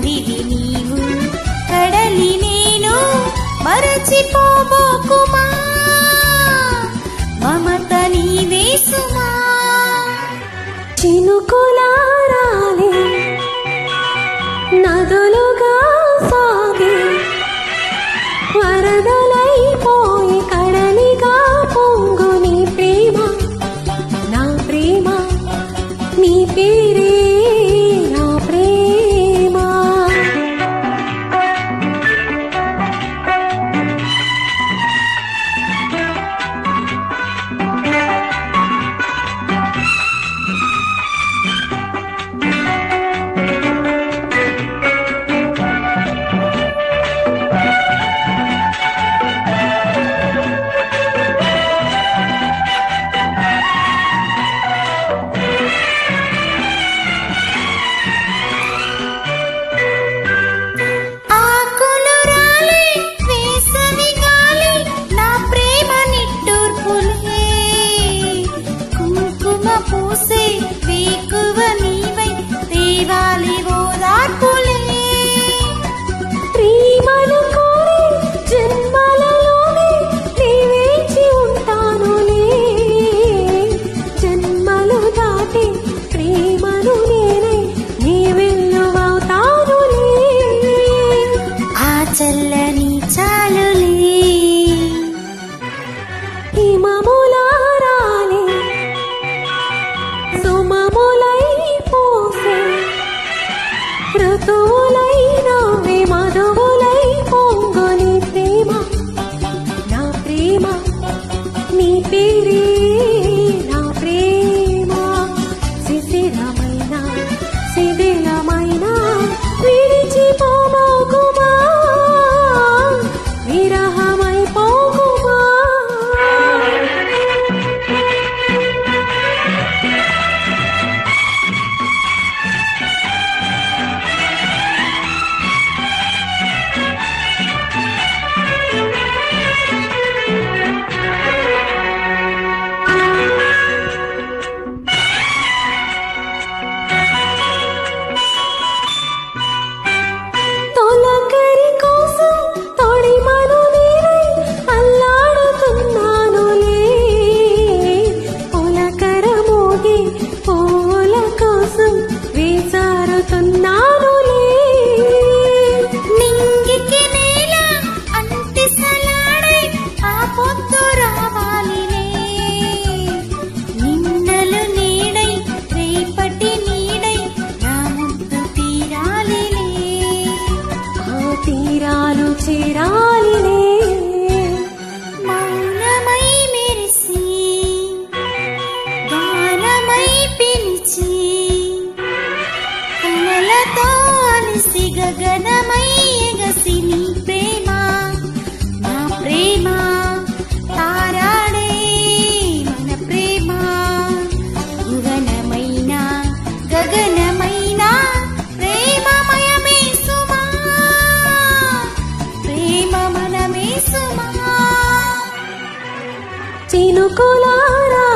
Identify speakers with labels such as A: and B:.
A: గాలివి నీవు కడలి నేను మరచిపోబోకుమా మమత నీవే సుమా
B: చినుకులారాలే నదులుగా సాగే వరదలైపోయి కడలిగా పొంగు నీ ప్రేమ నా ప్రేమ నీ పేరే నా ప్రేమ
A: పూసే వేకువ నీవై దేవాలి ఓదార్పులే
B: ప్రేమను కోరి జన్మలలోనే నీ వేచి ఉంటానులే జన్మలు దాటి ప్రేమను నేనై నీ వెల్లువవుతానులే
A: ఆ చల్లని చాలులే
B: హిమములారాలే సుమములై పోసే ఋతువులై నవ్వే మధువులై పొంగు నీ ప్రేమ నా ప్రేమ నీ పేరే నా ప్రేమ శిశిరమైన శిథిలమైన విడిచిపోబోకుమా విరహమై పోకుమా తొలకరి కోసం తొడిమను నేనై అల్లాడుతున్నానులే పులకర మోగి పూల కోసం వేసారుతున్నానులే
A: నింగికి నేల అంటిసలాడై ఆ పొద్దు రావాలిలే నిన్నలు నీడై రేపటి నీడై నా ముద్దు తీరాలిలే
B: ఆ తీరాలు చేరాలిలే
A: మౌనమై మెరిసి గానమై పిలిచి కలలతో అలసి గగనమై ఎగసి నీ ప్రేమ నా ప్రేమ తారాడే మన ప్రేమ గగనమైన గగనమైన ప్రేమమయమే సుమా ప్రేమ మనమే సుమా
B: చినుకులారా